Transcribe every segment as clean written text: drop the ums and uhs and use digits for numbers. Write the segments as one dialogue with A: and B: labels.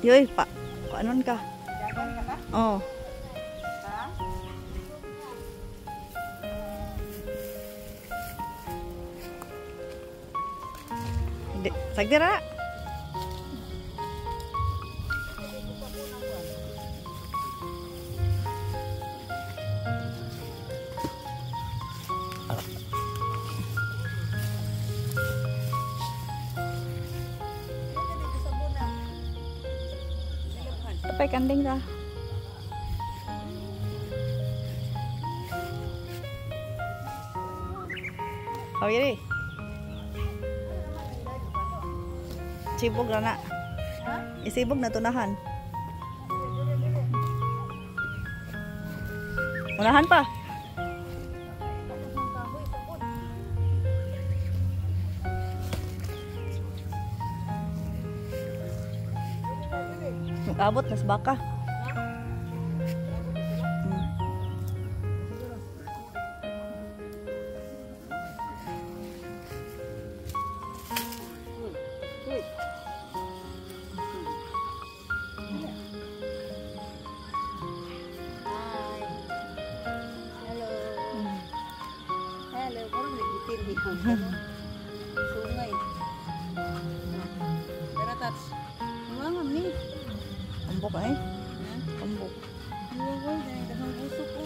A: Yoy, paanon ka?
B: Dagan ka ba?
A: Oh.
B: Ha?
A: Sagdira. Tapay kanding ra. Oh, yari. Sibog na na.
B: Ha?
A: Isibog na tunahan. Unahan pa. Abot na sa baka.
B: Hello, parang nagitindi ang sungay. Tara, Tats. Mangam ni.
A: Ambok ay. Ambok.
B: Uy, dagang usok ko.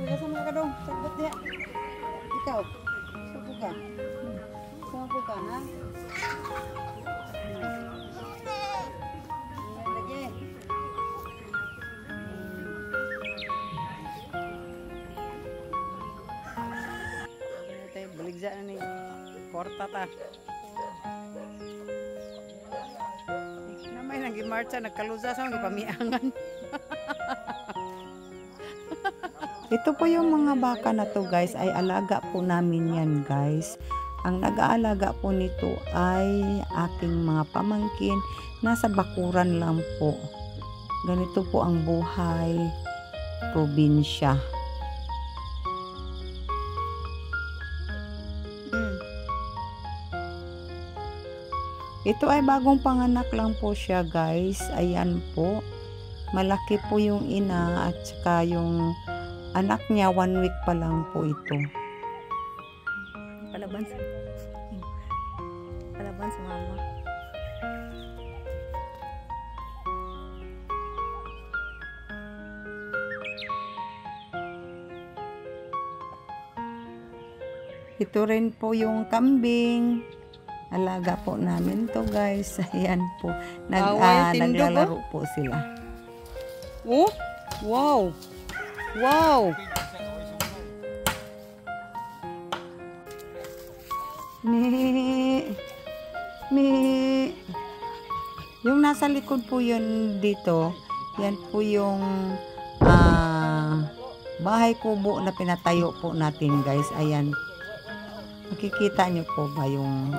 B: Uy, asa mga kadong? Sagot niya. Ikaw, sagot ka. Sagot ka, ha? Lagi. Baligza na ni Porta ta. Namay nang gimarcha nagkaluza sa mga pamiangan.
C: Ito po yung mga baka na to guys, ay alaga po namin yan guys. Ang nag-aalaga po nito ay aking mga pamangkin, nasa bakuran lang po. Ganito po ang buhay probinsya. Ito ay bagong panganak lang po siya guys. Ayan po. Malaki po yung ina at saka yung anak niya 1 week pa lang po ito.
A: Palaban sa mama.
C: Ito rin po yung kambing. Alaga po namin to guys. Ayan po. Naglalaro po sila.
B: Oh? Wow! Wow!
C: Yung nasa likod po yun dito, yan po yung bahay kubo na pinatayo po natin guys. Ayan. Makikita nyo po ba yung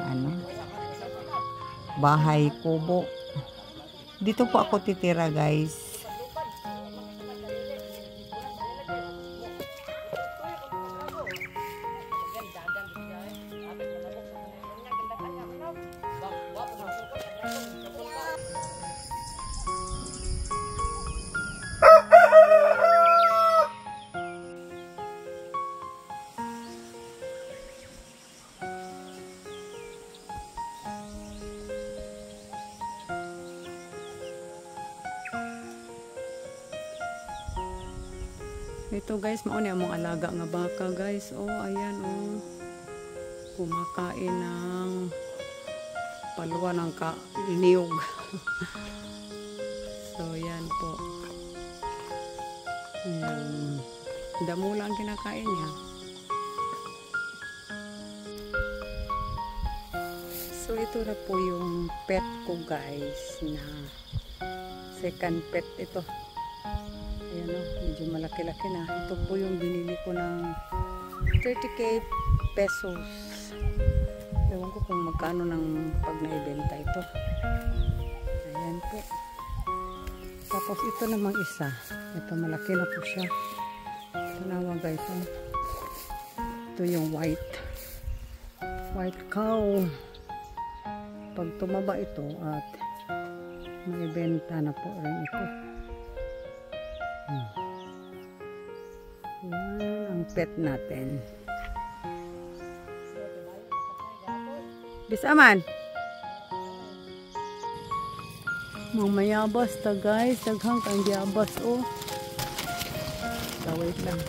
C: bahay kubo? Dito po ako titira guys. Ito guys, mauni among alaga nga baka guys. Oh, ayan oh. Kumakain ng palwa ng niyog. So, yan po. Ayan. Damo lang kinakain niya. So, ito na po yung pet ko guys na second pet ito. Ayan o, medyo malaki-laki na. Ito po yung binili ko ng 30k pesos. Ewan ko kung magkano ng pag naibenta ito. Ayan po. Tapos ito namang isa. Ito malaki na po siya. Ito naman guys. Ito yung white cow. Pag tumaba ito at May benta na po rin ito. Yan ang pet natin. Bisa man. Mga mayabas ta guys. Daghang kang yabas oh. Wait lang.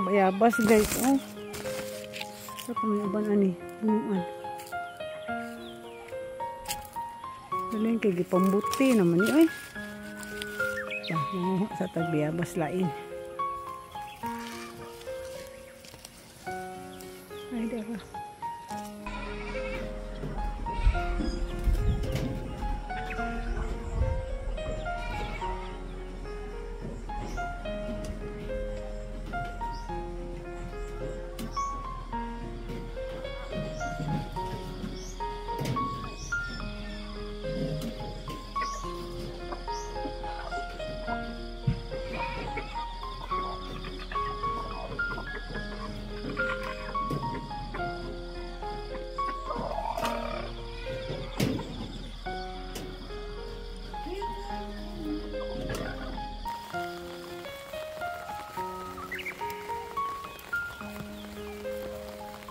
C: Bayabas guys oh. Sa pamayaban ani bunuan. Galing kay gipambuti naman ni oy. Sa tagbayabas lain. Ay dara.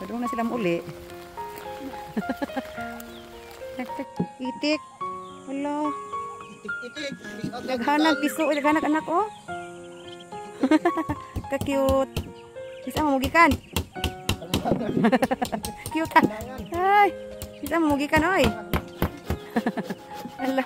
C: Padung na sila uli. Itik. Hello.
B: Itik.
C: Daghanag piso, daghanag anak oh. Ka-cute. Bisa mamugikan. Cute ah. Ay, bisa mamugikan oy. Hello.